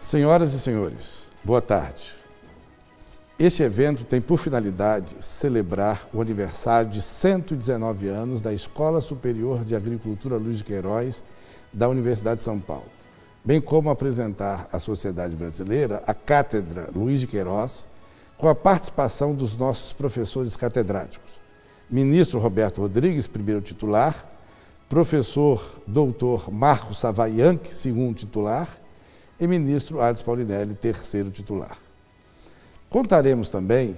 Senhoras e senhores, boa tarde. Este evento tem por finalidade celebrar o aniversário de 119 anos da Escola Superior de Agricultura Luiz de Queiroz da Universidade de São Paulo, bem como apresentar à sociedade brasileira a Cátedra Luiz de Queiroz, com a participação dos nossos professores catedráticos, ministro Roberto Rodrigues, primeiro titular, professor doutor Marco Savaianchi, segundo titular, e ministro Ades Paulinelli, terceiro titular. Contaremos também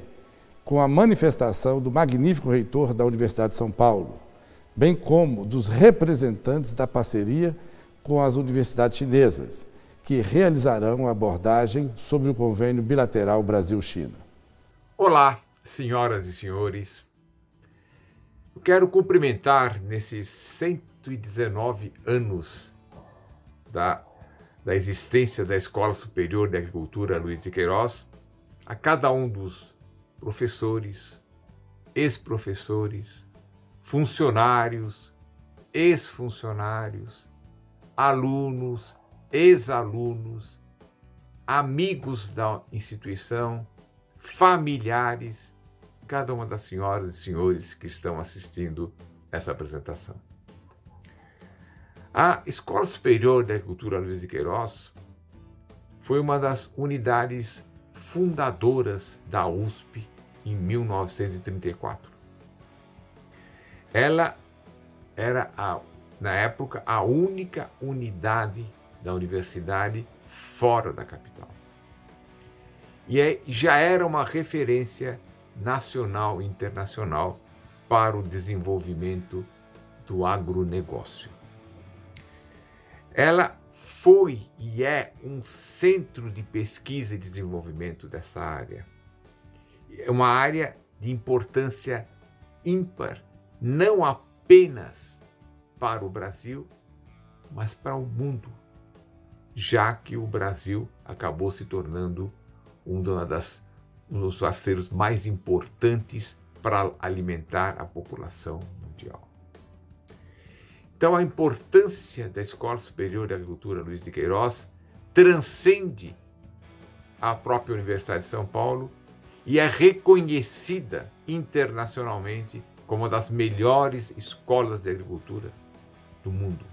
com a manifestação do magnífico reitor da Universidade de São Paulo, bem como dos representantes da parceria com as universidades chinesas, que realizarão a abordagem sobre o convênio bilateral Brasil-China. Olá, senhoras e senhores. Eu quero cumprimentar nesses 119 anos da existência da Escola Superior de Agricultura Luiz de Queiroz, a cada um dos professores, ex-professores, funcionários, ex-funcionários, alunos, ex-alunos, amigos da instituição, familiares, cada uma das senhoras e senhores que estão assistindo essa apresentação. A Escola Superior de Agricultura Luiz de Queiroz foi uma das unidades fundadoras da USP em 1934. Ela era, na época, a única unidade da universidade fora da capital. E já era uma referência nacional e internacional para o desenvolvimento do agronegócio. Ela foi e é um centro de pesquisa e desenvolvimento dessa área. É uma área de importância ímpar, não apenas para o Brasil, mas para o mundo, já que o Brasil acabou se tornando um dos parceiros mais importantes para alimentar a população mundial. Então, a importância da Escola Superior de Agricultura Luiz de Queiroz transcende a própria Universidade de São Paulo e é reconhecida internacionalmente como uma das melhores escolas de agricultura do mundo.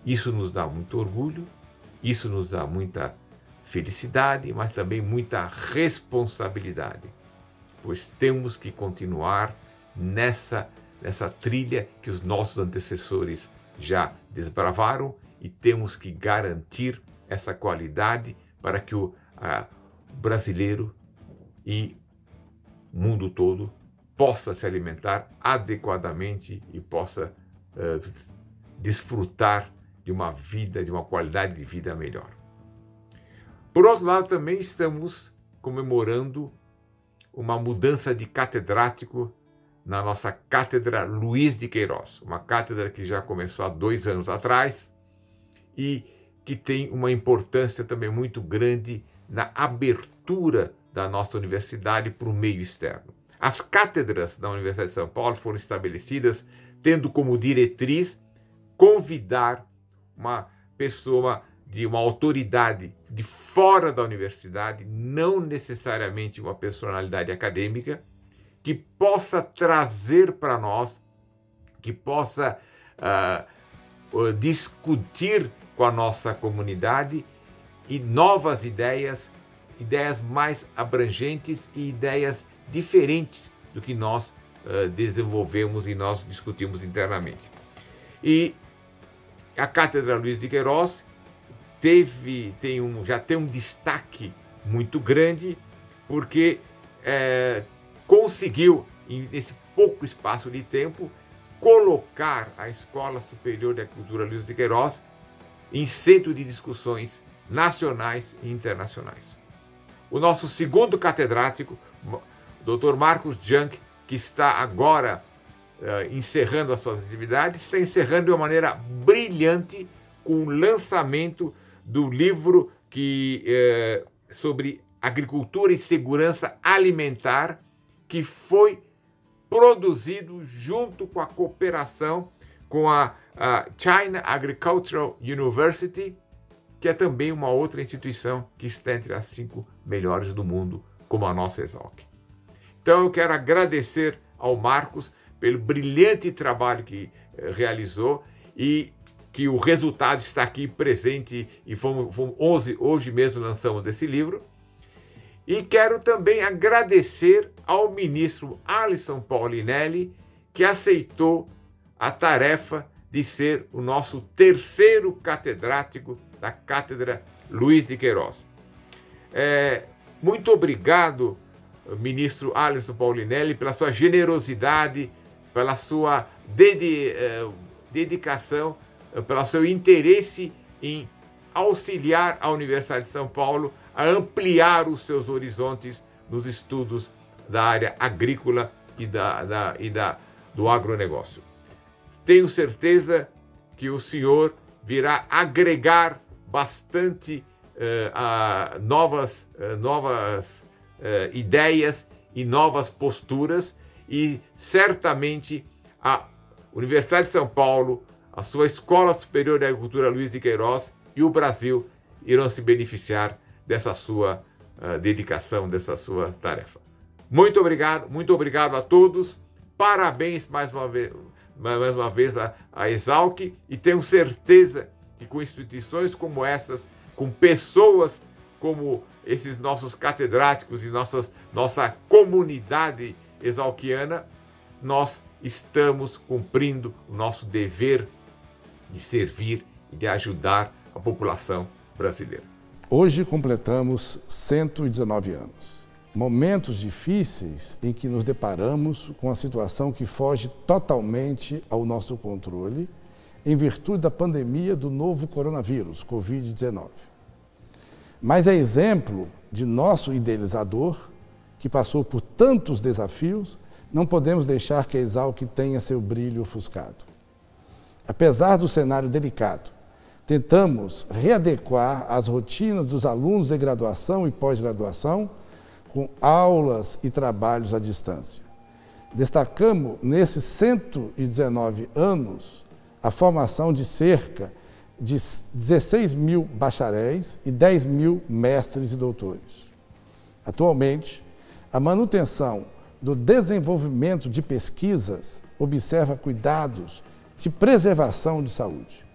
Isso nos dá muito orgulho, isso nos dá muita felicidade, mas também muita responsabilidade, pois temos que continuar nessa trilha que os nossos antecessores já desbravaram e temos que garantir essa qualidade para que o brasileiro e o mundo todo possa se alimentar adequadamente e possa desfrutar de uma vida, de uma qualidade de vida melhor. Por outro lado, também estamos comemorando uma mudança de catedrático na nossa Cátedra Luiz de Queiroz, uma cátedra que já começou há 2 anos atrás e que tem uma importância também muito grande na abertura da nossa universidade para o meio externo. As cátedras da Universidade de São Paulo foram estabelecidas tendo como diretriz convidar uma pessoa de uma autoridade de fora da universidade, não necessariamente uma personalidade acadêmica, que possa trazer para nós, que possa discutir com a nossa comunidade e novas ideias ideias mais abrangentes e ideias diferentes do que nós desenvolvemos e nós discutimos internamente. E a Cátedra Luiz de Queiroz já tem um destaque muito grande, porque conseguiu, nesse pouco espaço de tempo, colocar a Escola Superior de Agricultura Luiz de Queiroz em centro de discussões nacionais e internacionais. O nosso segundo catedrático, Dr. Marcos Junk, que está agora encerrando as suas atividades, está encerrando de uma maneira brilhante com o lançamento do livro sobre agricultura e segurança alimentar, que foi produzido junto com a cooperação com a China Agricultural University, que é também uma outra instituição que está entre as 5 melhores do mundo, como a nossa Exalc. Então eu quero agradecer ao Marcos pelo brilhante trabalho que realizou e que o resultado está aqui presente, e hoje mesmo lançamos esse livro. E quero também agradecer ao ministro Alisson Paulinelli, que aceitou a tarefa de ser o nosso terceiro catedrático da Cátedra Luiz de Queiroz. Muito obrigado, ministro Alisson Paulinelli, pela sua generosidade, pela sua dedicação, pelo seu interesse em auxiliar a Universidade de São Paulo a ampliar os seus horizontes nos estudos da área agrícola e do agronegócio. Tenho certeza que o senhor virá agregar bastante novas ideias e novas posturas, e certamente a Universidade de São Paulo, a sua Escola Superior de Agricultura Luiz de Queiroz e o Brasil irão se beneficiar dessa sua dedicação, dessa sua tarefa. Muito obrigado a todos, parabéns mais uma vez à Exalc, e tenho certeza que com instituições como essas, com pessoas como esses nossos catedráticos e nossa comunidade exalquiana, nós estamos cumprindo o nosso dever de servir e de ajudar a população brasileira. Hoje completamos 119 anos. Momentos difíceis em que nos deparamos com a situação que foge totalmente ao nosso controle em virtude da pandemia do novo coronavírus, Covid-19. Mas é exemplo de nosso idealizador, que passou por tantos desafios, não podemos deixar que a Exalc tenha seu brilho ofuscado. Apesar do cenário delicado, tentamos readequar as rotinas dos alunos de graduação e pós-graduação com aulas e trabalhos à distância. Destacamos, nesses 119 anos, a formação de cerca de 16 mil bacharéis e 10 mil mestres e doutores. Atualmente, a manutenção do desenvolvimento de pesquisas observa cuidados de preservação de saúde.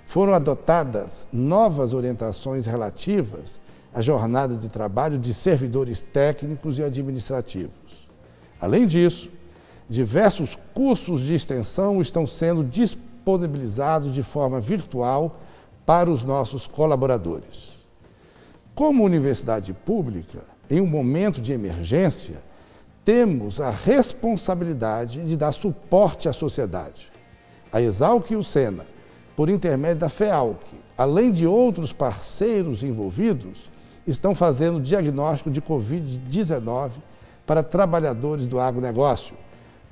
Foram adotadas novas orientações relativas à jornada de trabalho de servidores técnicos e administrativos. Além disso, diversos cursos de extensão estão sendo disponibilizados de forma virtual para os nossos colaboradores. Como universidade pública, em um momento de emergência, temos a responsabilidade de dar suporte à sociedade. A Exalc e o Sena, por intermédio da FEALC, além de outros parceiros envolvidos, estão fazendo diagnóstico de Covid-19 para trabalhadores do agronegócio,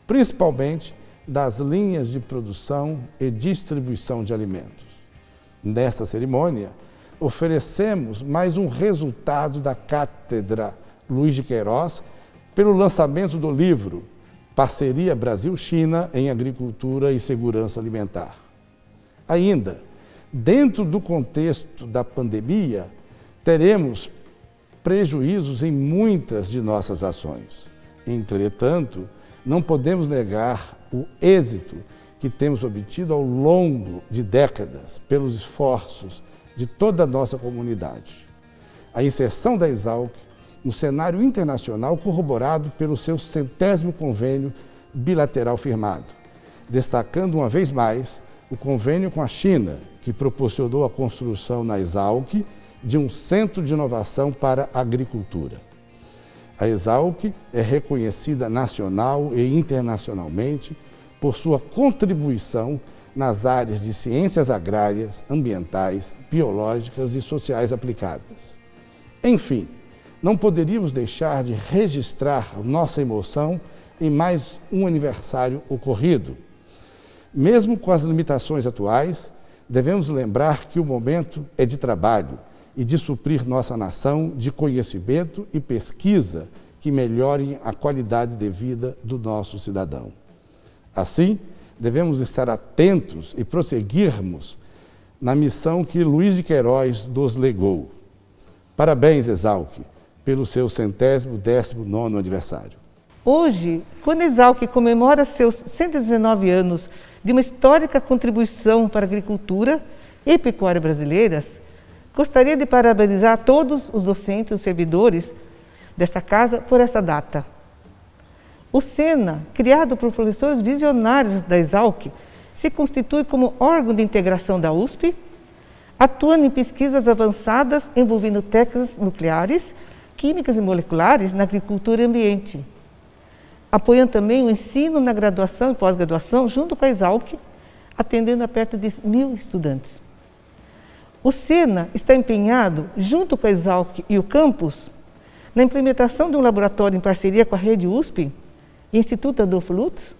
principalmente das linhas de produção e distribuição de alimentos. Nesta cerimônia, oferecemos mais um resultado da Cátedra Luiz de Queiroz pelo lançamento do livro Parceria Brasil-China em Agricultura e Segurança Alimentar. Ainda, dentro do contexto da pandemia, teremos prejuízos em muitas de nossas ações. Entretanto, não podemos negar o êxito que temos obtido ao longo de décadas pelos esforços de toda a nossa comunidade. a inserção da Exalc no cenário internacional corroborado pelo seu 100º convênio bilateral firmado, destacando uma vez mais o convênio com a China, que proporcionou a construção na Exalc de um centro de inovação para a agricultura. A Exalc é reconhecida nacional e internacionalmente por sua contribuição nas áreas de ciências agrárias, ambientais, biológicas e sociais aplicadas. Enfim, não poderíamos deixar de registrar nossa emoção em mais um aniversário ocorrido. Mesmo com as limitações atuais, devemos lembrar que o momento é de trabalho e de suprir nossa nação de conhecimento e pesquisa que melhorem a qualidade de vida do nosso cidadão. Assim, devemos estar atentos e prosseguirmos na missão que Luiz de Queiroz nos legou. Parabéns, Exalc, pelo seu 119º aniversário. Hoje, quando a Exalc comemora seus 119 anos de uma histórica contribuição para a agricultura e pecuária brasileiras, gostaria de parabenizar todos os docentes e os servidores desta casa por essa data. O SENA, criado por professores visionários da Exalc, se constitui como órgão de integração da USP, atuando em pesquisas avançadas envolvendo técnicas nucleares, químicas e moleculares na agricultura e ambiente, apoiando também o ensino na graduação e pós-graduação junto com a Exalc, atendendo a perto de 1.000 estudantes. O SENA está empenhado, junto com a Exalc e o campus, na implementação de um laboratório em parceria com a Rede USP e Instituto Adolfo Lutz,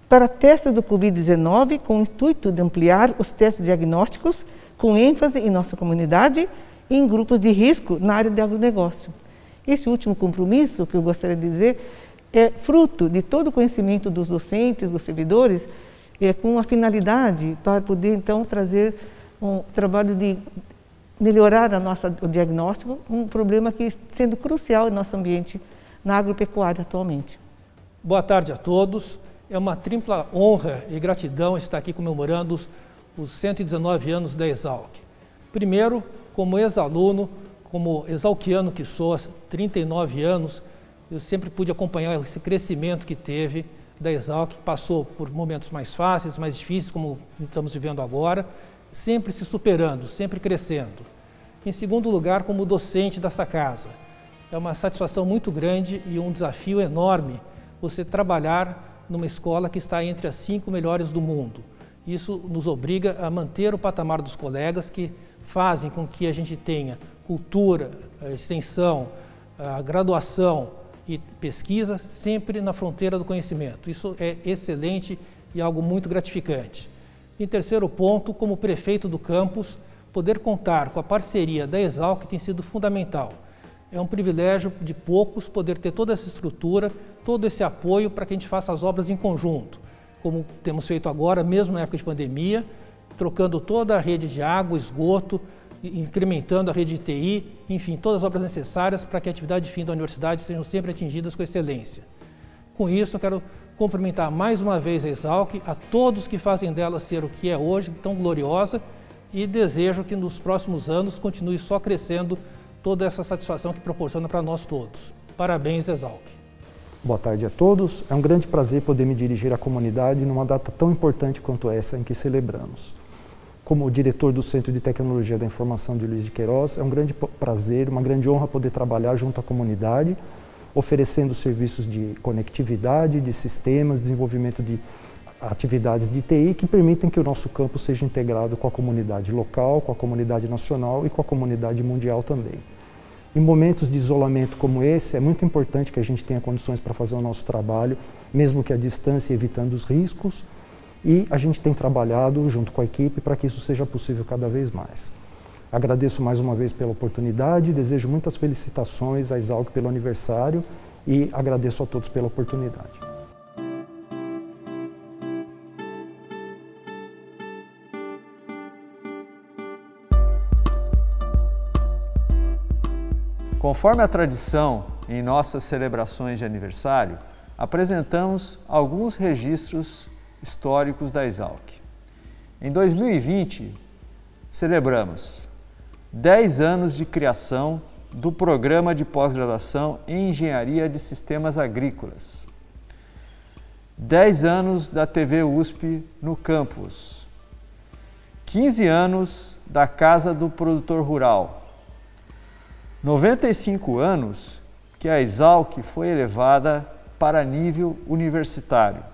para testes do Covid-19, com o intuito de ampliar os testes diagnósticos, com ênfase em nossa comunidade e em grupos de risco na área de agronegócio. Esse último compromisso, que eu gostaria de dizer, é fruto de todo o conhecimento dos docentes, dos servidores, com a finalidade para poder, então, trazer um trabalho de melhorar o diagnóstico, um problema que sendo crucial em nosso ambiente na agropecuária atualmente. Boa tarde a todos. É uma tripla honra e gratidão estar aqui comemorando os 119 anos da Exalc. Primeiro, como ex-aluno, como exalquiano que sou, há 39 anos, eu sempre pude acompanhar esse crescimento que teve da Exalc, que passou por momentos mais fáceis, mais difíceis, como estamos vivendo agora, sempre se superando, sempre crescendo. Em segundo lugar, como docente dessa casa. É uma satisfação muito grande e um desafio enorme você trabalhar numa escola que está entre as 5 melhores do mundo. Isso nos obriga a manter o patamar dos colegas que fazem com que a gente tenha cultura, extensão, graduação e pesquisa sempre na fronteira do conhecimento. Isso é excelente e algo muito gratificante. Em terceiro ponto, como prefeito do campus, poder contar com a parceria da Exalc tem sido fundamental. É um privilégio de poucos poder ter toda essa estrutura, todo esse apoio para que a gente faça as obras em conjunto, como temos feito agora, mesmo na época de pandemia, trocando toda a rede de água, esgoto, incrementando a rede de TI, enfim, todas as obras necessárias para que a atividade de fim da universidade sejam sempre atingidas com excelência. Com isso, eu quero cumprimentar mais uma vez a Exalc, a todos que fazem dela ser o que é hoje, tão gloriosa, e desejo que nos próximos anos continue só crescendo toda essa satisfação que proporciona para nós todos. Parabéns, Exalc. Boa tarde a todos. É um grande prazer poder me dirigir à comunidade numa data tão importante quanto essa em que celebramos. Como diretor do Centro de Tecnologia da Informação de Luiz de Queiroz, é um grande prazer, uma grande honra poder trabalhar junto à comunidade, oferecendo serviços de conectividade, de sistemas, desenvolvimento de atividades de TI que permitem que o nosso campus seja integrado com a comunidade local, com a comunidade nacional e com a comunidade mundial também. Em momentos de isolamento como esse, é muito importante que a gente tenha condições para fazer o nosso trabalho, mesmo que à distância, evitando os riscos, e a gente tem trabalhado junto com a equipe para que isso seja possível cada vez mais. Agradeço mais uma vez pela oportunidade, desejo muitas felicitações à Exalc pelo aniversário e agradeço a todos pela oportunidade. Conforme a tradição em nossas celebrações de aniversário, apresentamos alguns registros históricos da Exalc. Em 2020, celebramos 10 anos de criação do Programa de Pós-Graduação em Engenharia de Sistemas Agrícolas. 10 anos da TV USP no campus. 15 anos da Casa do Produtor Rural. 95 anos que a Exalc foi elevada para nível universitário.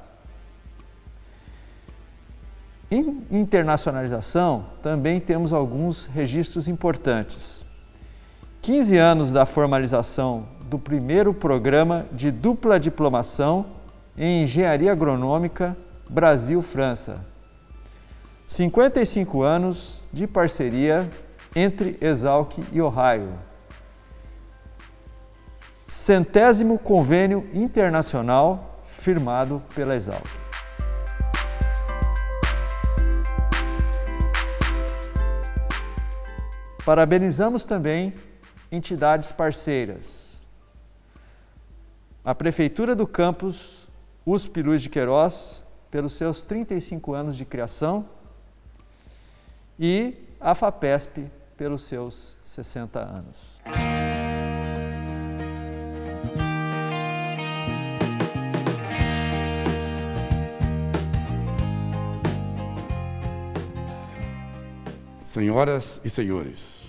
Em internacionalização, também temos alguns registros importantes. 15 anos da formalização do primeiro programa de dupla diplomação em Engenharia Agronômica Brasil-França. 55 anos de parceria entre Exalc e Ohio. 100º convênio internacional firmado pela Exalc. Parabenizamos também entidades parceiras. A Prefeitura do Campus USP Luiz de Queiroz, pelos seus 35 anos de criação, e a FAPESP, pelos seus 60 anos. Senhoras e senhores,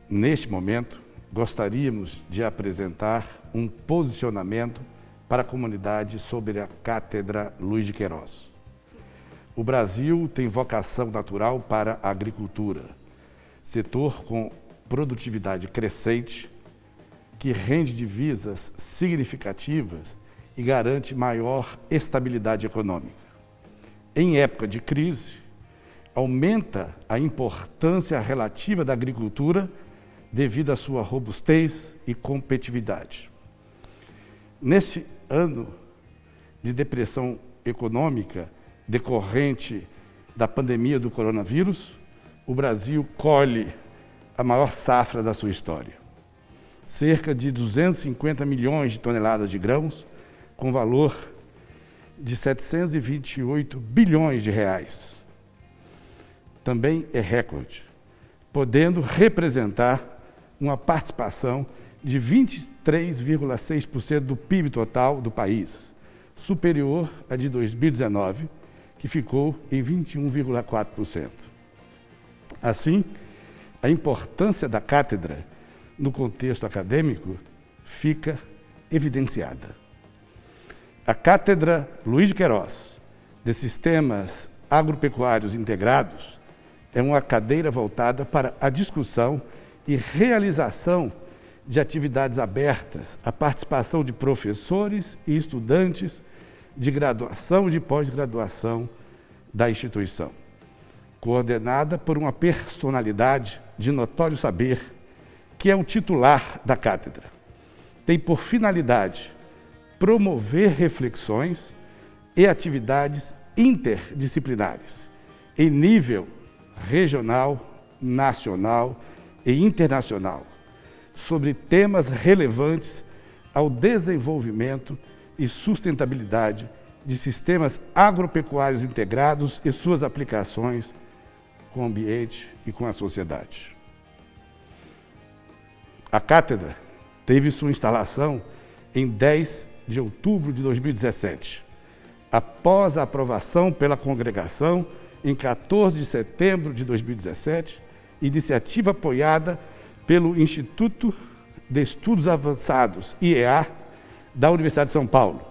neste momento, gostaríamos de apresentar um posicionamento para a comunidade sobre a Cátedra Luiz de Queiroz. O Brasil tem vocação natural para a agricultura, setor com produtividade crescente, que rende divisas significativas e garante maior estabilidade econômica. Em época de crise, aumenta a importância relativa da agricultura devido à sua robustez e competitividade. Nesse ano de depressão econômica decorrente da pandemia do coronavírus, o Brasil colhe a maior safra da sua história. Cerca de 250 milhões de toneladas de grãos, com valor de 728 bilhões de reais. Também é recorde, podendo representar uma participação de 23,6% do PIB total do país, superior à de 2019, que ficou em 21,4%. Assim, a importância da cátedra no contexto acadêmico fica evidenciada. A Cátedra Luiz de Queiroz, de Sistemas Agropecuários Integrados, é uma cadeira voltada para a discussão e realização de atividades abertas à participação de professores e estudantes de graduação e de pós-graduação da instituição, coordenada por uma personalidade de notório saber, que é o titular da cátedra. Tem por finalidade promover reflexões e atividades interdisciplinares em nível regional, nacional e internacional, sobre temas relevantes ao desenvolvimento e sustentabilidade de sistemas agropecuários integrados e suas aplicações com o ambiente e com a sociedade. A cátedra teve sua instalação em 10 de outubro de 2017, após a aprovação pela congregação em 14 de setembro de 2017, iniciativa apoiada pelo Instituto de Estudos Avançados, IEA, da Universidade de São Paulo,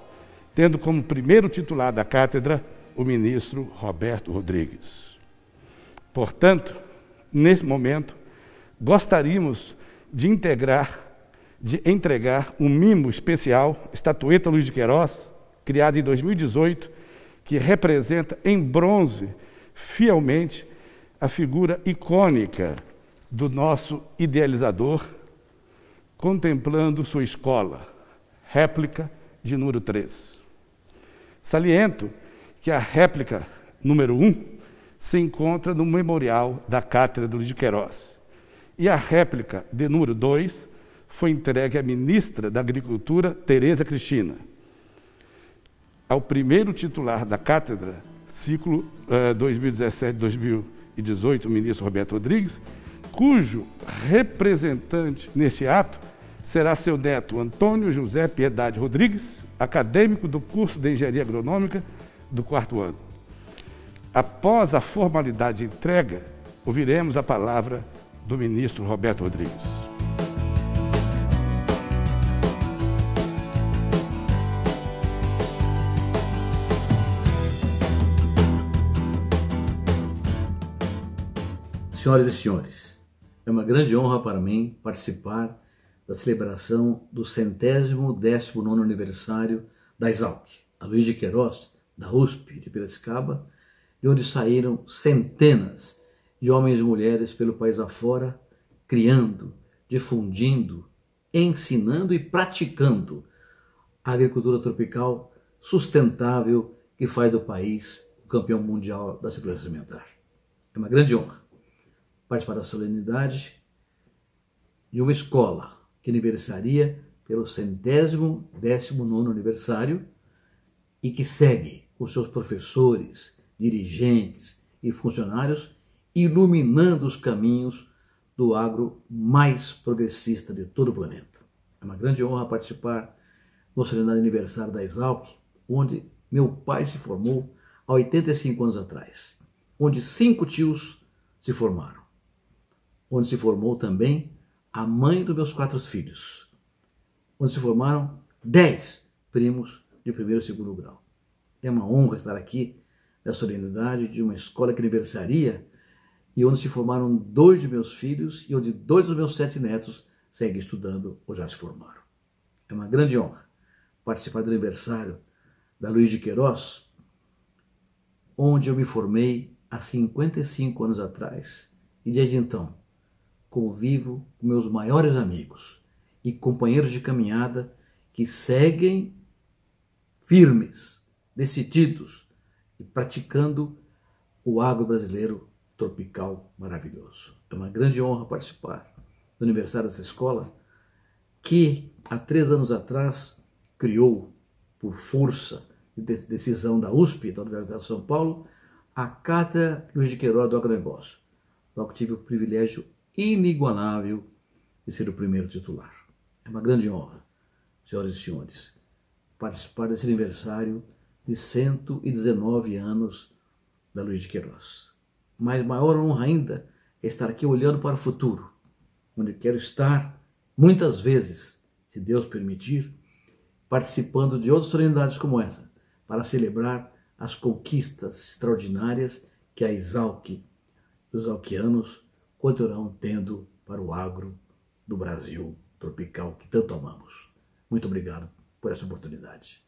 tendo como primeiro titular da cátedra o ministro Roberto Rodrigues. Portanto, nesse momento, gostaríamos de entregar um mimo especial, Estatueta Luiz de Queiroz, criada em 2018, que representa em bronze, fielmente, a figura icônica do nosso idealizador, contemplando sua escola, réplica de número 3. Saliento que a réplica número 1 se encontra no memorial da Cátedra Luiz de Queiroz, e a réplica de número 2 foi entregue à ministra da Agricultura, Tereza Cristina. Ao primeiro titular da cátedra, ciclo 2017-2018, o ministro Roberto Rodrigues, cujo representante nesse ato será seu neto Antônio José Piedade Rodrigues, acadêmico do curso de Engenharia Agronômica do 4º ano. Após a formalidade de entrega, ouviremos a palavra do ministro Roberto Rodrigues. Senhoras e senhores, é uma grande honra para mim participar da celebração do 119º aniversário da Exalc, a Luiz de Queiroz, da USP de Piracicaba, de onde saíram centenas de homens e mulheres pelo país afora, criando, difundindo, ensinando e praticando a agricultura tropical sustentável que faz do país o campeão mundial da segurança alimentar. É uma grande honra participar da solenidade de uma escola que aniversaria pelo 119º aniversário e que segue com seus professores, dirigentes e funcionários iluminando os caminhos do agro mais progressista de todo o planeta. É uma grande honra participar da solenidade de aniversário da Exalc, onde meu pai se formou há 85 anos atrás, onde 5 tios se formaram, onde se formou também a mãe dos meus 4 filhos, onde se formaram 10 primos de 1º e 2º grau. É uma honra estar aqui na solenidade de uma escola que aniversaria e onde se formaram 2 de meus filhos e onde 2 dos meus 7 netos seguem estudando ou já se formaram. É uma grande honra participar do aniversário da Luiz de Queiroz, onde eu me formei há 55 anos atrás e desde então convivo com meus maiores amigos e companheiros de caminhada que seguem firmes, decididos e praticando o agro brasileiro tropical maravilhoso. É uma grande honra participar do aniversário dessa escola que há 3 anos atrás criou, por força de decisão da USP, da Universidade de São Paulo, a Cátedra Luiz de Queiroz do Agronegócio, do qual tive o privilégio inigualável de ser o primeiro titular. É uma grande honra, senhoras e senhores, participar desse aniversário de 119 anos da Luiz de Queiroz. Mas maior honra ainda é estar aqui olhando para o futuro, onde quero estar muitas vezes, se Deus permitir, participando de outras solenidades como essa, para celebrar as conquistas extraordinárias que a Exalc e os exalquianos continuarão tendo para o agro do Brasil tropical que tanto amamos. Muito obrigado por essa oportunidade.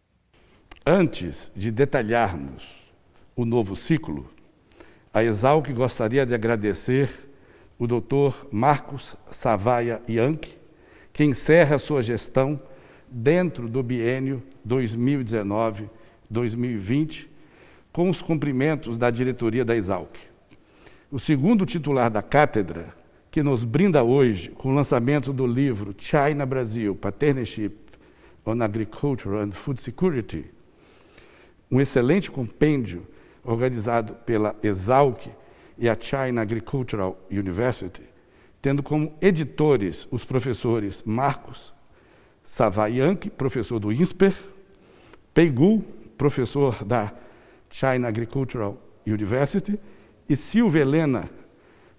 Antes de detalharmos o novo ciclo, a Exalc gostaria de agradecer o Dr. Marcos Savaia Yankee, que encerra sua gestão dentro do biênio 2019-2020, com os cumprimentos da diretoria da Exalc. O segundo titular da cátedra, que nos brinda hoje com o lançamento do livro China-Brazil, Partnership on Agriculture and Food Security, um excelente compêndio organizado pela Exalc e a China Agricultural University, tendo como editores os professores Marcos Savaia Yankee, professor do INSPER, Pei Gu, professor da China Agricultural University, e Silvia Helena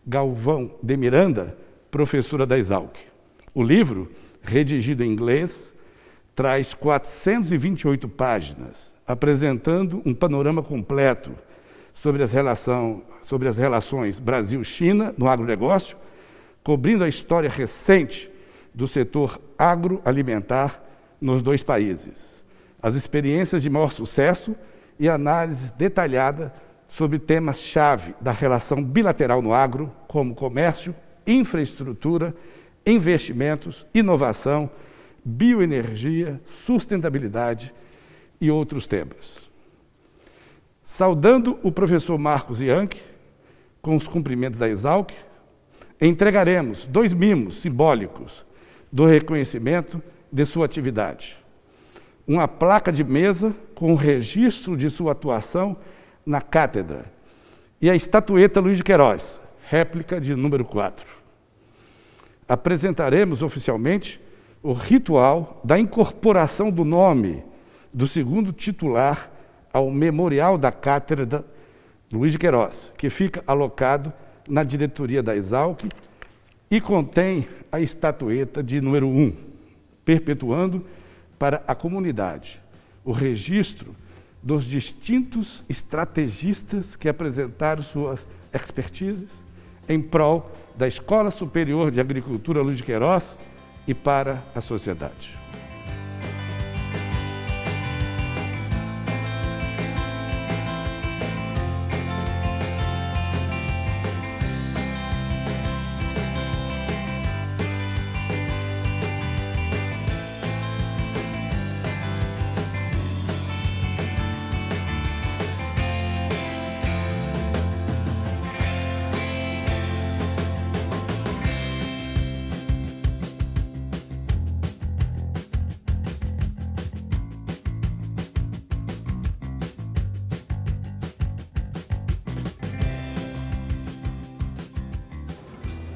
Galvão de Miranda, professora da Exalc. O livro, redigido em inglês, traz 428 páginas, apresentando um panorama completo sobre as relações Brasil-China no agronegócio, cobrindo a história recente do setor agroalimentar nos 2 países, as experiências de maior sucesso e análise detalhada sobre temas-chave da relação bilateral no agro, como comércio, infraestrutura, investimentos, inovação, bioenergia, sustentabilidade e outros temas. Saudando o professor Marcos Yankee, com os cumprimentos da Exalc, entregaremos 2 mimos simbólicos do reconhecimento de sua atividade. Uma placa de mesa com o registro de sua atuação na cátedra e a estatueta Luiz de Queiroz, réplica de número 4. apresentaremos oficialmente o ritual da incorporação do nome do segundo titular ao Memorial da Cátedra Luiz de Queiroz, que fica alocado na diretoria da Exalc e contém a estatueta de número 1, perpetuando para a comunidade o registro dos distintos estrategistas que apresentaram suas expertises em prol da Escola Superior de Agricultura Luiz de Queiroz e para a sociedade.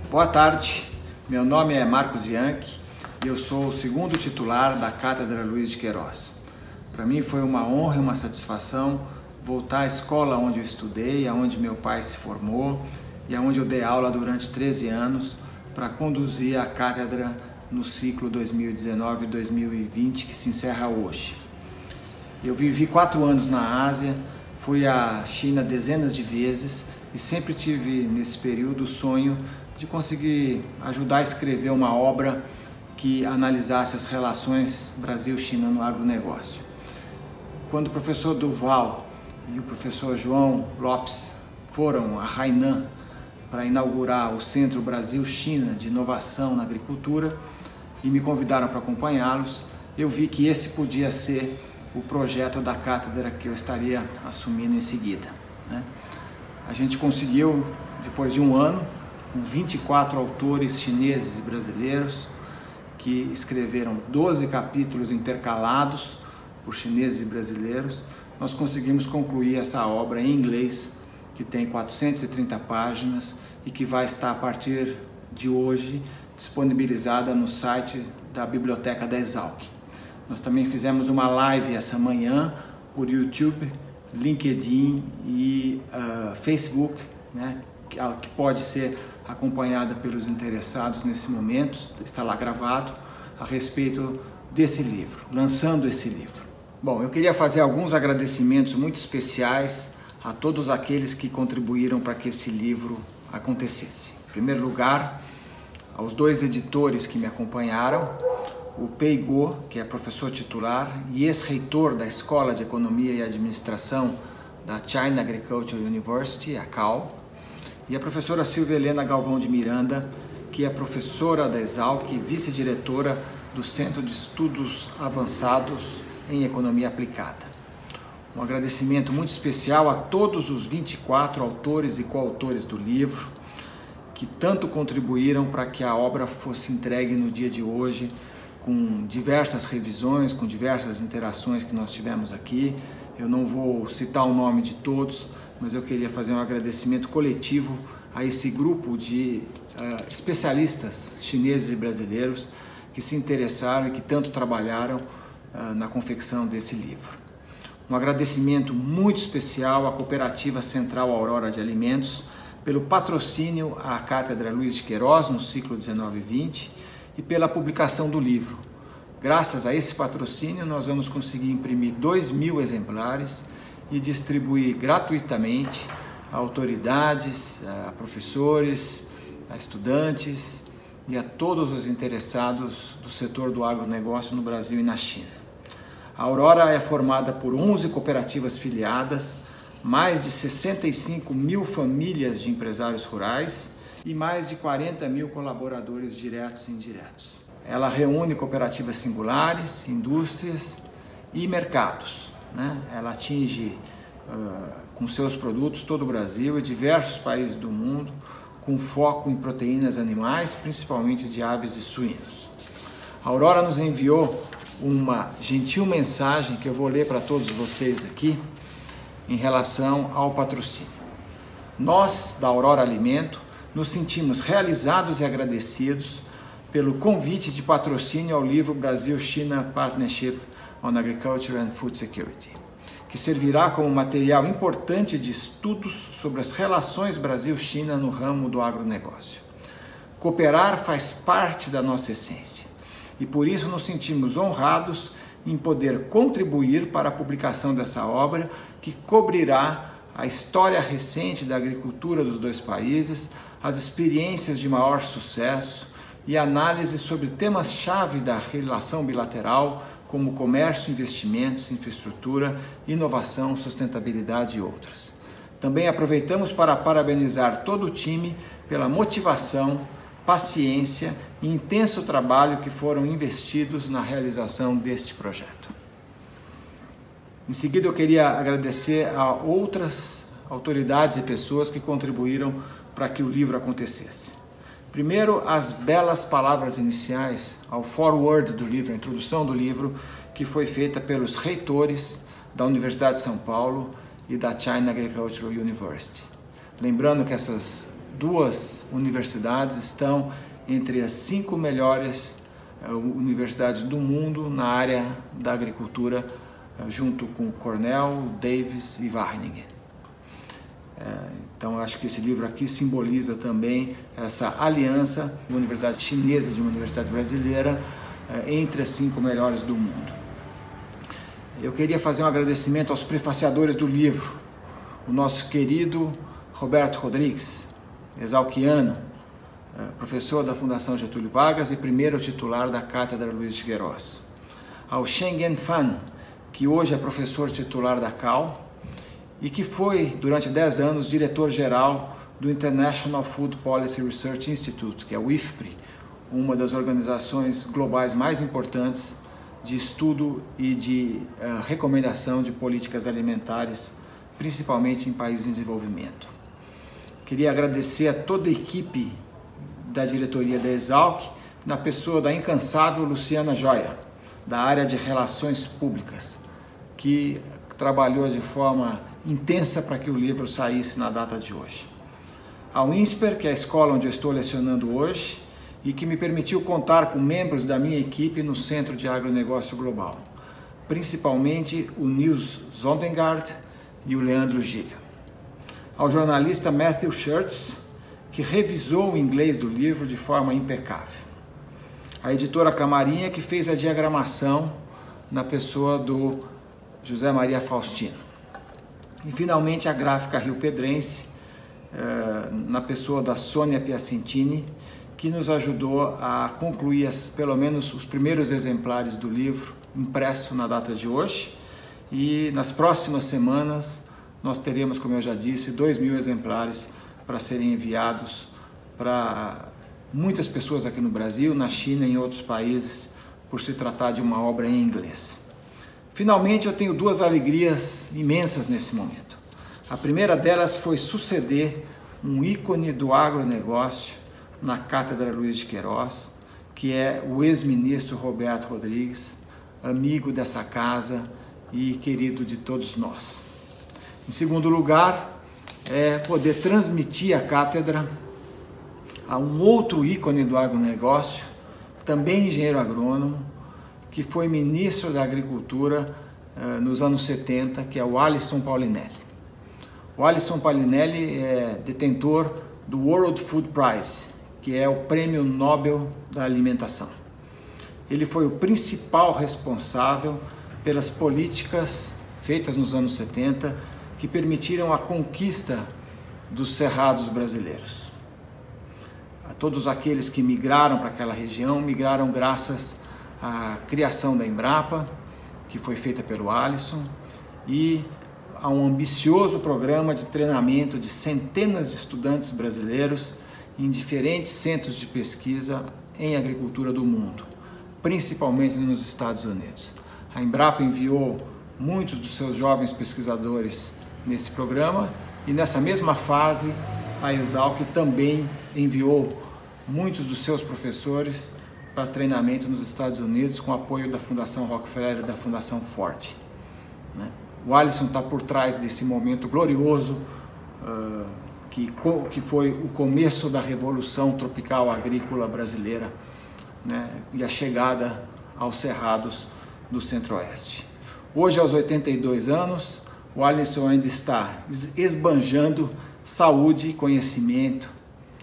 Boa tarde, meu nome é Marcos Ianchi e eu sou o segundo titular da Cátedra Luiz de Queiroz. Para mim foi uma honra e uma satisfação voltar à escola onde eu estudei, onde meu pai se formou e onde eu dei aula durante 13 anos para conduzir a cátedra no ciclo 2019-2020 que se encerra hoje. Eu vivi 4 anos na Ásia, fui à China dezenas de vezes e sempre tive nesse período o sonho de conseguir ajudar a escrever uma obra que analisasse as relações Brasil-China no agronegócio. Quando o professor Duval e o professor João Lopes foram a Hainan para inaugurar o Centro Brasil-China de Inovação na Agricultura e me convidaram para acompanhá-los, eu vi que esse podia ser o projeto da cátedra que eu estaria assumindo em seguida, né? A gente conseguiu, depois de um ano, com 24 autores chineses e brasileiros que escreveram 12 capítulos intercalados por chineses e brasileiros, nós conseguimos concluir essa obra em inglês, que tem 430 páginas e que vai estar a partir de hoje disponibilizada no site da Biblioteca da Exalc. Nós também fizemos uma live essa manhã por YouTube, LinkedIn e Facebook, né, que pode ser acompanhada pelos interessados nesse momento, está lá gravado, a respeito desse livro, lançando esse livro. Bom, eu queria fazer alguns agradecimentos muito especiais a todos aqueles que contribuíram para que esse livro acontecesse. Em primeiro lugar, aos 2 editores que me acompanharam, o Pei Guo, que é professor titular e ex-reitor da Escola de Economia e Administração da China Agricultural University, a CAU, e a professora Silvia Helena Galvão de Miranda, que é professora da Exalc e vice-diretora do Centro de Estudos Avançados em Economia Aplicada. Um agradecimento muito especial a todos os 24 autores e coautores do livro, que tanto contribuíram para que a obra fosse entregue no dia de hoje, com diversas revisões, com diversas interações que nós tivemos aqui. Eu não vou citar o nome de todos, mas eu queria fazer um agradecimento coletivo a esse grupo de especialistas chineses e brasileiros que se interessaram e que tanto trabalharam na confecção desse livro. Um agradecimento muito especial à Cooperativa Central Aurora de Alimentos pelo patrocínio à Cátedra Luiz de Queiroz no ciclo 19-20 e pela publicação do livro. Graças a esse patrocínio, nós vamos conseguir imprimir 2.000 exemplares e distribuir gratuitamente a autoridades, a professores, a estudantes e a todos os interessados do setor do agronegócio no Brasil e na China. A Aurora é formada por 11 cooperativas filiadas, mais de 65.000 famílias de empresários rurais e mais de 40.000 colaboradores diretos e indiretos. Ela reúne cooperativas singulares, indústrias e mercados, né? Ela atinge com seus produtos todo o Brasil e diversos países do mundo, com foco em proteínas animais, principalmente de aves e suínos. A Aurora nos enviou uma gentil mensagem que eu vou ler para todos vocês aqui em relação ao patrocínio. Nós, da Aurora Alimento, nos sentimos realizados e agradecidos pelo convite de patrocínio ao livro Brasil-China Partnership on Agriculture and Food Security, que servirá como material importante de estudos sobre as relações Brasil-China no ramo do agronegócio. Cooperar faz parte da nossa essência e por isso nos sentimos honrados em poder contribuir para a publicação dessa obra que cobrirá a história recente da agricultura dos dois países, as experiências de maior sucesso e análise sobre temas-chave da relação bilateral, como comércio, investimentos, infraestrutura, inovação, sustentabilidade e outras. Também aproveitamos para parabenizar todo o time pela motivação, paciência e intenso trabalho que foram investidos na realização deste projeto. Em seguida, eu queria agradecer a outras autoridades e pessoas que contribuíram para que o livro acontecesse. Primeiro, as belas palavras iniciais ao foreword do livro, a introdução do livro, que foi feita pelos reitores da Universidade de São Paulo e da China Agricultural University. Lembrando que essas duas universidades estão entre as 5 melhores universidades do mundo na área da agricultura, junto com Cornell, Davis e Wageningen. Então, eu acho que esse livro aqui simboliza também essa aliança de uma universidade chinesa e de uma universidade brasileira entre as 5 melhores do mundo. Eu queria fazer um agradecimento aos prefaciadores do livro, o nosso querido Roberto Rodrigues, exalquiano, professor da Fundação Getúlio Vargas e primeiro titular da Cátedra Luiz de Queiroz. Ao Shen Genfan, que hoje é professor titular da CAU e que foi, durante 10 anos, diretor-geral do International Food Policy Research Institute, que é o IFPRI, uma das organizações globais mais importantes de estudo e de recomendação de políticas alimentares, principalmente em países em desenvolvimento. Queria agradecer a toda a equipe da diretoria da Exalc, na pessoa da incansável Luciana Joia, da área de Relações Públicas, que trabalhou de forma intensa para que o livro saísse na data de hoje. Ao INSPER, que é a escola onde eu estou lecionando hoje, e que me permitiu contar com membros da minha equipe no Centro de Agronegócio Global, principalmente o Nils Zondengard e o Leandro Gílio. Ao jornalista Matthew Schertz, que revisou o inglês do livro de forma impecável. A editora Camarinha, que fez a diagramação na pessoa do José Maria Faustino. E, finalmente, a gráfica riopedrense, na pessoa da Sônia Piacentini, que nos ajudou a concluir pelo menos os primeiros exemplares do livro impresso na data de hoje. E nas próximas semanas nós teremos, como eu já disse, 2.000 exemplares para serem enviados para muitas pessoas aqui no Brasil, na China e em outros países, por se tratar de uma obra em inglês. Finalmente, eu tenho 2 alegrias imensas nesse momento. A primeira delas foi suceder um ícone do agronegócio na Cátedra Luiz de Queiroz, que é o ex-ministro Roberto Rodrigues, amigo dessa casa e querido de todos nós. Em segundo lugar, é poder transmitir a cátedra a um outro ícone do agronegócio, também engenheiro agrônomo, que foi ministro da Agricultura nos anos 70, que é o Alisson Paulinelli. O Alisson Paulinelli é detentor do World Food Prize, que é o Prêmio Nobel da Alimentação. Ele foi o principal responsável pelas políticas feitas nos anos 70 que permitiram a conquista dos cerrados brasileiros. A todos aqueles que migraram para aquela região, migraram graças à criação da Embrapa, que foi feita pelo Alisson, e a um ambicioso programa de treinamento de centenas de estudantes brasileiros em diferentes centros de pesquisa em agricultura do mundo, principalmente nos Estados Unidos. A Embrapa enviou muitos dos seus jovens pesquisadores nesse programa e nessa mesma fase a Exalc também enviou muitos dos seus professores para treinamento nos Estados Unidos com apoio da Fundação Rockefeller e da Fundação Ford. O Alisson está por trás desse momento glorioso que foi o começo da Revolução Tropical Agrícola Brasileira né, e a chegada aos cerrados do Centro-Oeste. Hoje, aos 82 anos, o Alisson ainda está esbanjando saúde, conhecimento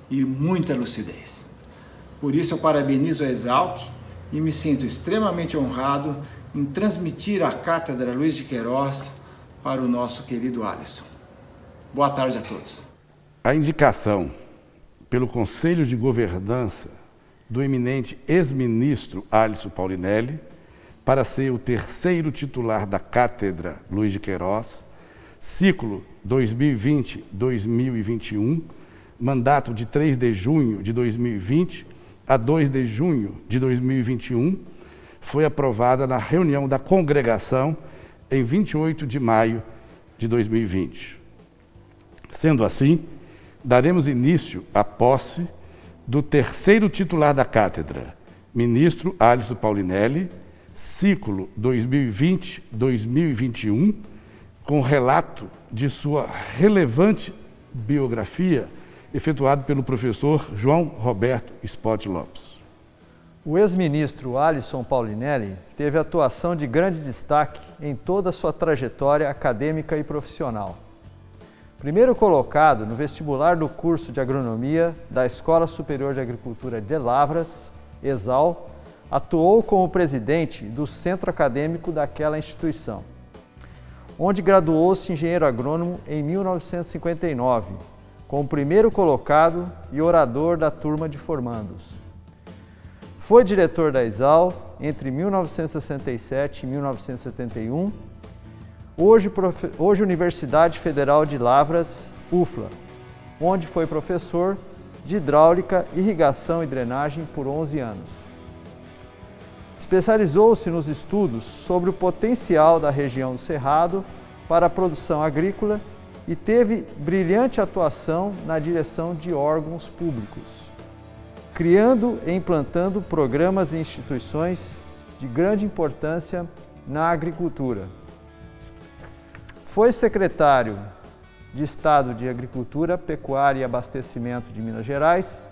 e muita lucidez. Por isso eu parabenizo a Exalc e me sinto extremamente honrado em transmitir a Cátedra Luiz de Queiroz para o nosso querido Alisson. Boa tarde a todos. A indicação pelo Conselho de Governança do eminente ex-ministro Alisson Paulinelli para ser o terceiro titular da Cátedra Luiz de Queiroz, ciclo 2020-2021, mandato de 3 de junho de 2020 a 2 de junho de 2021, foi aprovada na reunião da congregação em 28 de maio de 2020. Sendo assim, daremos início à posse do terceiro titular da cátedra, ministro Alisson Paulinelli, ciclo 2020-2021, com relato de sua relevante biografia, efetuado pelo professor João Roberto Spott Lopes. O ex-ministro Alisson Paulinelli teve atuação de grande destaque em toda a sua trajetória acadêmica e profissional. Primeiro colocado no vestibular do curso de agronomia da Escola Superior de Agricultura de Lavras, ESAL, atuou como presidente do centro acadêmico daquela instituição, onde graduou-se engenheiro agrônomo em 1959, como primeiro colocado e orador da turma de formandos. Foi diretor da ESAL entre 1967 e 1971, hoje Universidade Federal de Lavras, UFLA, onde foi professor de hidráulica, irrigação e drenagem por 11 anos. Especializou-se nos estudos sobre o potencial da região do Cerrado para a produção agrícola e teve brilhante atuação na direção de órgãos públicos, criando e implantando programas e instituições de grande importância na agricultura. Foi secretário de Estado de Agricultura, Pecuária e Abastecimento de Minas Gerais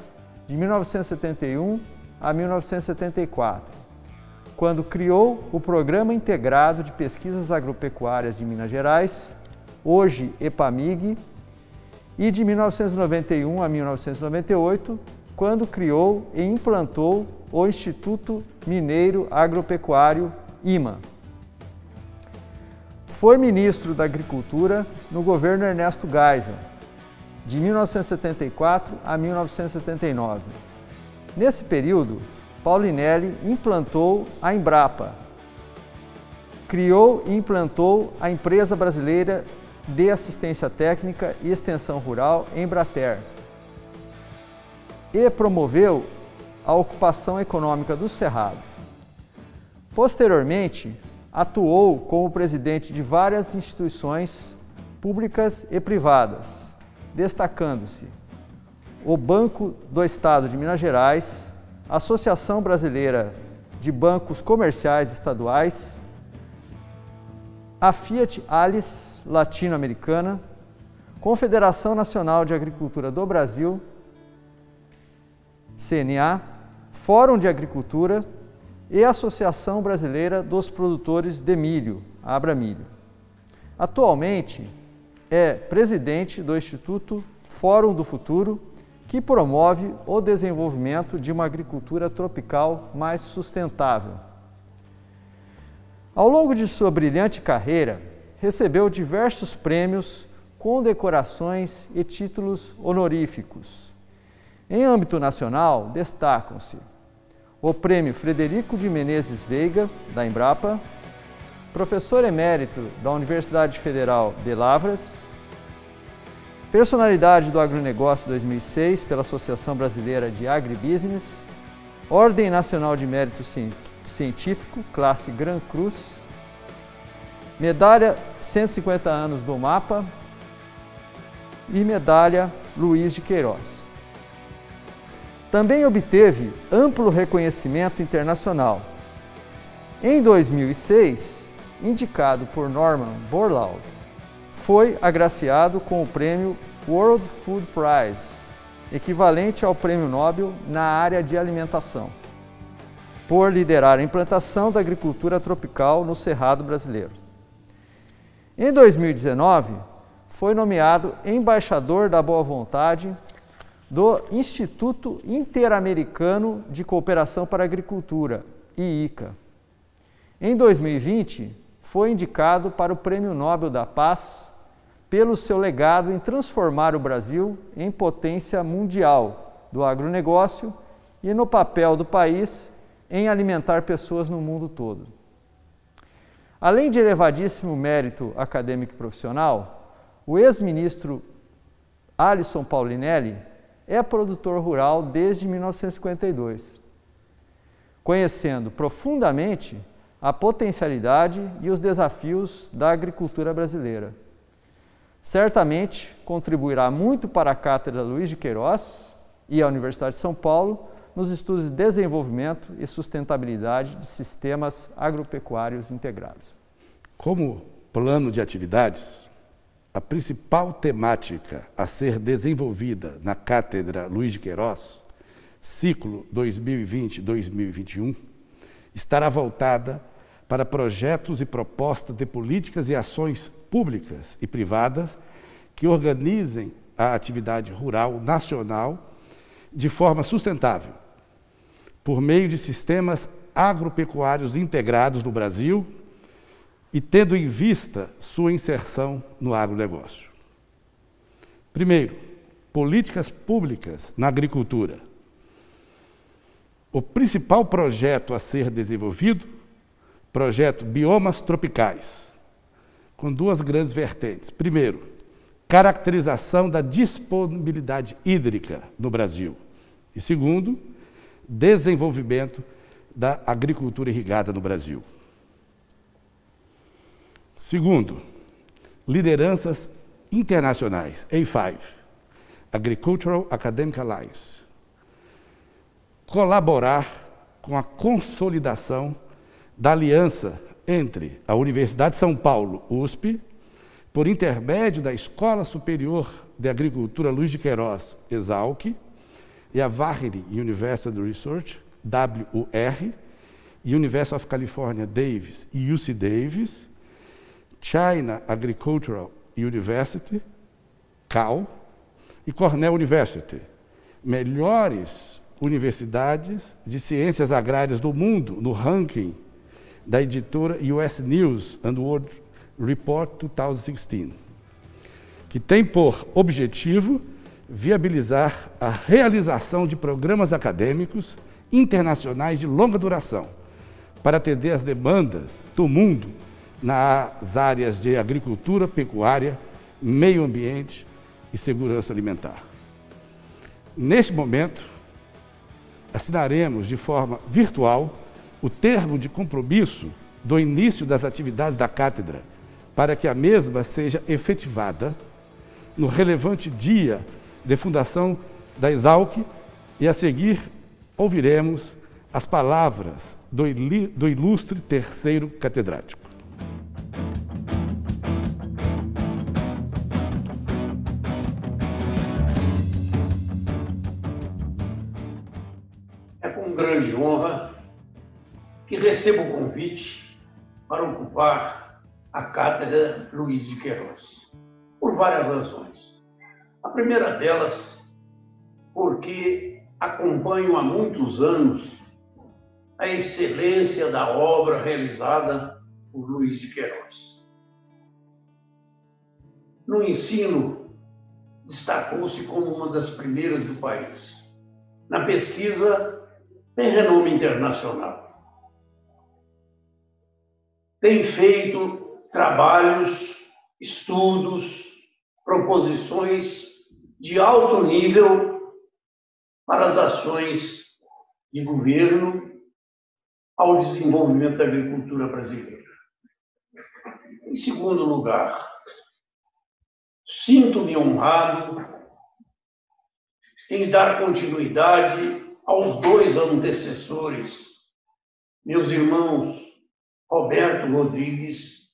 de 1971 a 1974, quando criou o Programa Integrado de Pesquisas Agropecuárias de Minas Gerais, hoje EPAMIG, e de 1991 a 1998, quando criou e implantou o Instituto Mineiro Agropecuário, IMA. Foi ministro da Agricultura no governo Ernesto Geisel, de 1974 a 1979. Nesse período, Paulinelli implantou a Embrapa, criou e implantou a Empresa Brasileira de Assistência Técnica e Extensão Rural, Embrater, e promoveu a ocupação econômica do Cerrado. Posteriormente, atuou como presidente de várias instituições públicas e privadas, destacando-se o Banco do Estado de Minas Gerais, Associação Brasileira de Bancos Comerciais Estaduais, a Fiat Alice Latino-Americana, Confederação Nacional de Agricultura do Brasil, CNA, Fórum de Agricultura e Associação Brasileira dos Produtores de Milho, Abramilho. Atualmente é presidente do Instituto Fórum do Futuro, que promove o desenvolvimento de uma agricultura tropical mais sustentável. Ao longo de sua brilhante carreira, recebeu diversos prêmios, condecorações e títulos honoríficos. Em âmbito nacional, destacam-se o Prêmio Frederico de Menezes Veiga, da Embrapa, professor emérito da Universidade Federal de Lavras, Personalidade do Agronegócio 2006 pela Associação Brasileira de Agribusiness, Ordem Nacional de Mérito Científico, classe Gran Cruz, Medalha 150 anos do MAPA e Medalha Luiz de Queiroz. Também obteve amplo reconhecimento internacional. Em 2006, indicado por Norman Borlaug, foi agraciado com o prêmio World Food Prize, equivalente ao Prêmio Nobel na área de alimentação. por liderar a implantação da agricultura tropical no Cerrado brasileiro. Em 2019, foi nomeado embaixador da boa vontade do Instituto Interamericano de Cooperação para a Agricultura, IICA. Em 2020, foi indicado para o Prêmio Nobel da Paz pelo seu legado em transformar o Brasil em potência mundial do agronegócio e no papel do país em alimentar pessoas no mundo todo. Além de elevadíssimo mérito acadêmico e profissional, o ex-ministro Alisson Paulinelli é produtor rural desde 1952, conhecendo profundamente a potencialidade e os desafios da agricultura brasileira. Certamente contribuirá muito para a Cátedra Luiz de Queiroz e a Universidade de São Paulo nos estudos de desenvolvimento e sustentabilidade de sistemas agropecuários integrados. Como plano de atividades, a principal temática a ser desenvolvida na Cátedra Luiz de Queiroz, ciclo 2020-2021, estará voltada para projetos e propostas de políticas e ações públicas e privadas que organizem a atividade rural nacional de forma sustentável, por meio de sistemas agropecuários integrados no Brasil e tendo em vista sua inserção no agronegócio. Primeiro, políticas públicas na agricultura. O principal projeto a ser desenvolvido, projeto Biomas Tropicais, com duas grandes vertentes. Primeiro, caracterização da disponibilidade hídrica no Brasil. E segundo, desenvolvimento da agricultura irrigada no Brasil. Segundo, lideranças internacionais, A5, Agricultural Academic Alliance. Colaborar com a consolidação da aliança entre a Universidade de São Paulo, USP, por intermédio da Escola Superior de Agricultura Luiz de Queiroz, ESALC, e a Vaheri University Research, WUR, University of California, Davis e UC Davis, China Agricultural University, CAL, e Cornell University, melhores universidades de ciências agrárias do mundo no ranking da editora US News and World Report 2016, que tem por objetivo viabilizar a realização de programas acadêmicos internacionais de longa duração para atender às demandas do mundo nas áreas de agricultura, pecuária, meio ambiente e segurança alimentar. Neste momento, assinaremos de forma virtual o termo de compromisso do início das atividades da cátedra para que a mesma seja efetivada no relevante dia de fundação da ESALC e a seguir ouviremos as palavras do ilustre terceiro catedrático. É com grande honra que recebo o convite para ocupar a Cátedra Luiz de Queiroz, por várias razões. A primeira delas, porque acompanho há muitos anos a excelência da obra realizada por Luiz de Queiroz. No ensino, destacou-se como uma das primeiras do país. Na pesquisa, tem renome internacional. Tem feito trabalhos, estudos, proposições de alto nível para as ações de governo ao desenvolvimento da agricultura brasileira. Em segundo lugar, sinto-me honrado em dar continuidade aos dois antecessores, meus irmãos Roberto Rodrigues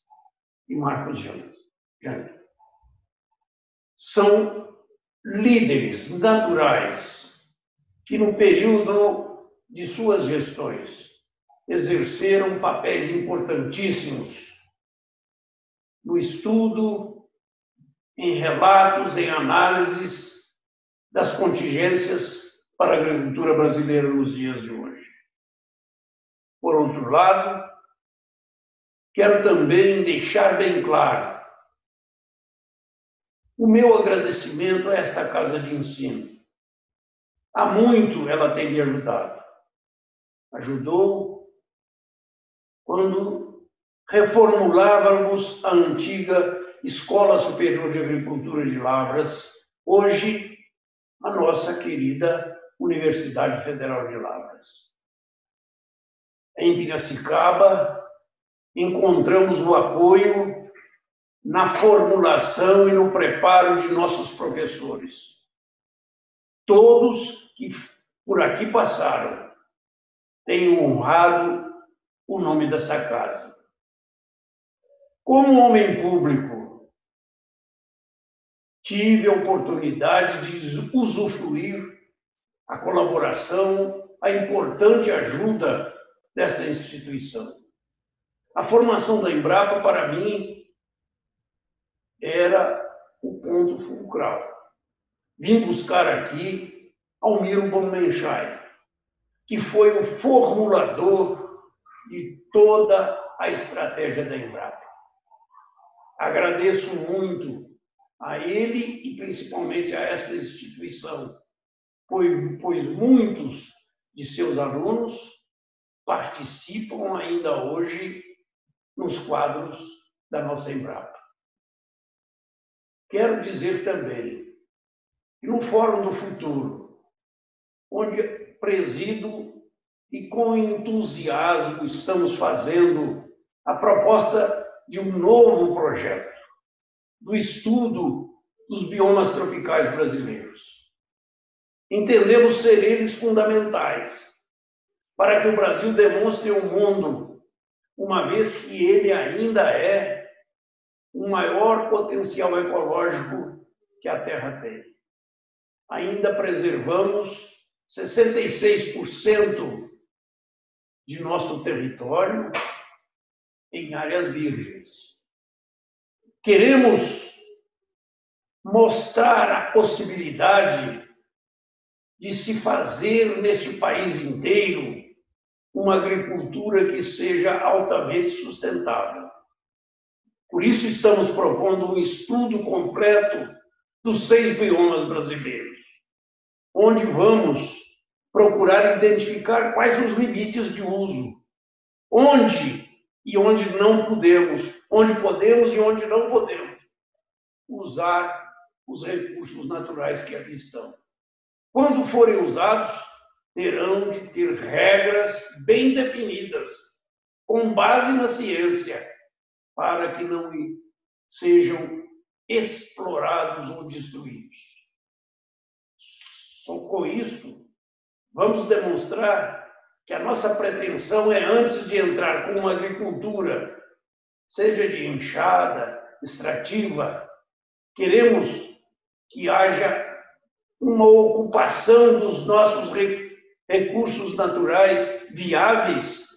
e Marcos Janques. São líderes naturais que, no período de suas gestões, exerceram papéis importantíssimos no estudo, em relatos, em análises das contingências para a agricultura brasileira nos dias de hoje. Por outro lado, quero também deixar bem claro o meu agradecimento a esta casa de ensino. Há muito ela tem me ajudado. Ajudou quando reformulávamos a antiga Escola Superior de Agricultura de Lavras, hoje a nossa querida Universidade Federal de Lavras. Em Piracicaba, encontramos o apoio na formulação e no preparo de nossos professores. Todos que por aqui passaram têm honrado o nome dessa casa. Como homem público, tive a oportunidade de usufruir a colaboração, a importante ajuda desta instituição. A formação da Embrapa, para mim, era o ponto fulcral. Vim buscar aqui Almiro Bonmenschein, que foi o formulador de toda a estratégia da Embrapa. Agradeço muito a ele e principalmente a essa instituição, pois muitos de seus alunos participam ainda hoje nos quadros da nossa Embrapa. Quero dizer também que no Fórum do Futuro, onde presido e com entusiasmo estamos fazendo a proposta de um novo projeto, do estudo dos biomas tropicais brasileiros. Entendemos ser eles fundamentais para que o Brasil demonstre ao mundo, uma vez que ele ainda é o maior potencial ecológico que a Terra tem. Ainda preservamos 66% de nosso território em áreas virgens. Queremos mostrar a possibilidade de se fazer neste país inteiro uma agricultura que seja altamente sustentável. Por isso estamos propondo um estudo completo dos 6 biomas brasileiros, onde vamos procurar identificar quais os limites de uso, onde e onde não podemos, onde podemos e onde não podemos usar os recursos naturais que aqui estão. Quando forem usados, terão de ter regras bem definidas, com base na ciência, para que não sejam explorados ou destruídos. Só com isso, vamos demonstrar que a nossa pretensão é, antes de entrar com uma agricultura, seja de enxada, extrativa, queremos que haja uma ocupação dos nossos recursos naturais viáveis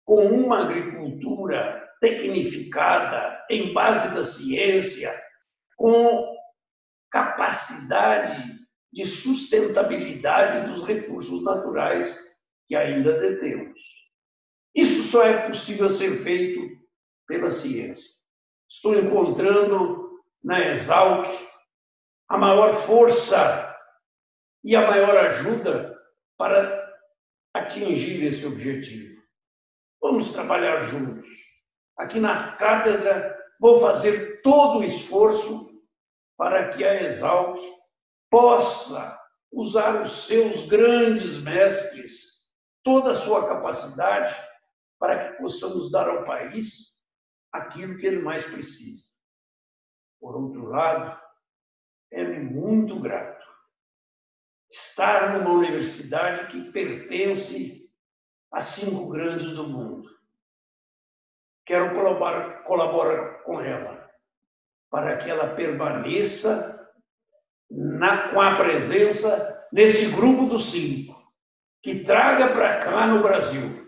com uma agricultura tecnificada, em base da ciência, com capacidade de sustentabilidade dos recursos naturais que ainda detemos. Isso só é possível ser feito pela ciência. Estou encontrando na Exalc a maior força e a maior ajuda para atingir esse objetivo. Vamos trabalhar juntos. Aqui na cátedra, vou fazer todo o esforço para que a Exalc possa usar os seus grandes mestres, toda a sua capacidade, para que possamos dar ao país aquilo que ele mais precisa. Por outro lado, é-me muito grato estar numa universidade que pertence às 5 grandes do mundo. Quero colaborar com ela, para que ela permaneça com a presença nesse grupo dos 5, que traga para cá no Brasil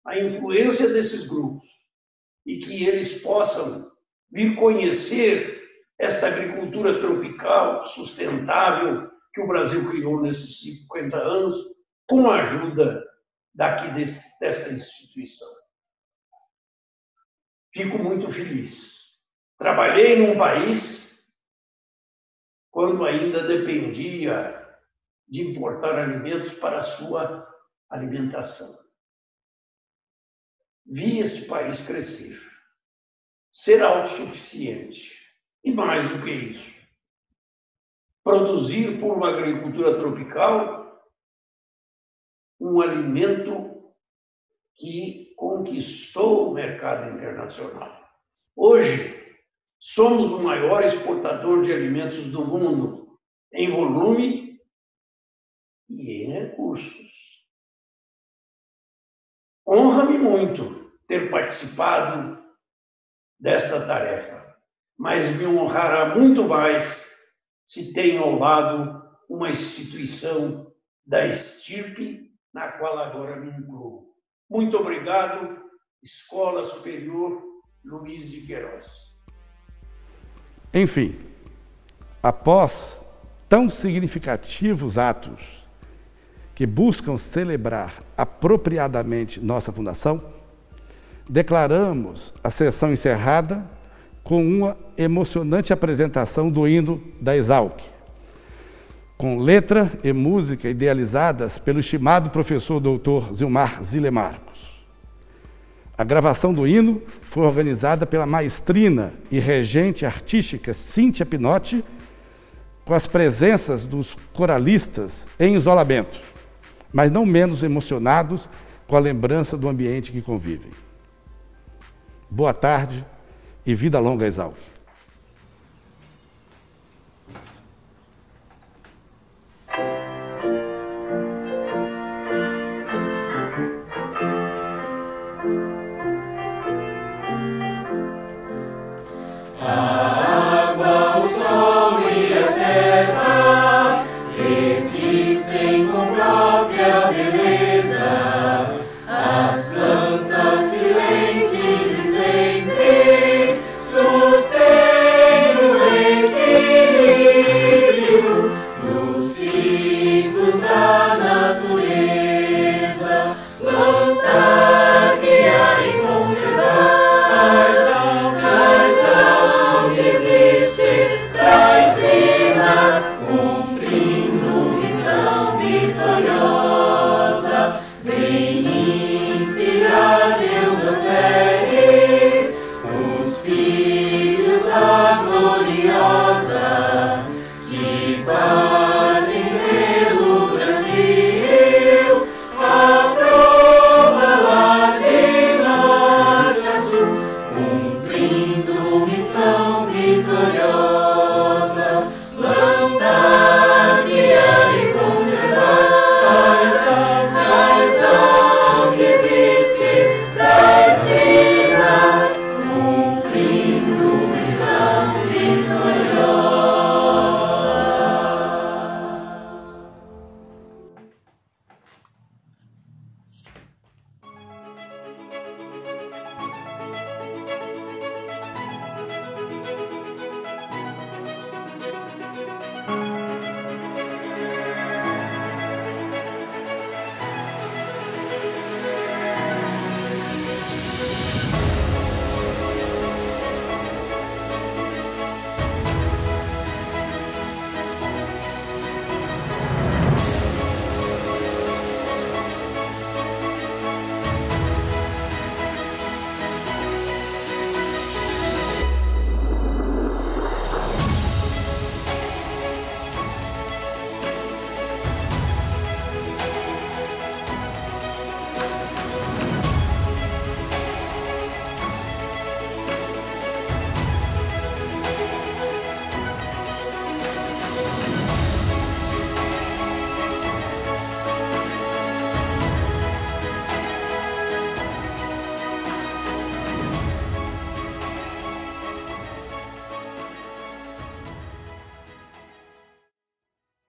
a influência desses grupos e que eles possam vir conhecer esta agricultura tropical sustentável que o Brasil criou nesses 50 anos com a ajuda dessa instituição. Fico muito feliz. Trabalhei num país quando ainda dependia de importar alimentos para a sua alimentação. Vi esse país crescer, ser autossuficiente e, mais do que isso, produzir por uma agricultura tropical um alimento que conquistou o mercado internacional. Hoje, somos o maior exportador de alimentos do mundo, em volume e em recursos. Honra-me muito ter participado desta tarefa, mas me honrará muito mais se tenho ao lado uma instituição da estirpe na qual agora me incluo. Muito obrigado, Escola Superior Luiz de Queiroz. Enfim, após tão significativos atos que buscam celebrar apropriadamente nossa fundação, declaramos a sessão encerrada com uma emocionante apresentação do hino da Exalc, com letra e música idealizadas pelo estimado professor Dr. Zilmar Zile Marcos. A gravação do hino foi organizada pela maestrina e regente artística Cíntia Pinotti, com as presenças dos coralistas em isolamento, mas não menos emocionados com a lembrança do ambiente que convivem. Boa tarde e vida longa, Exalc.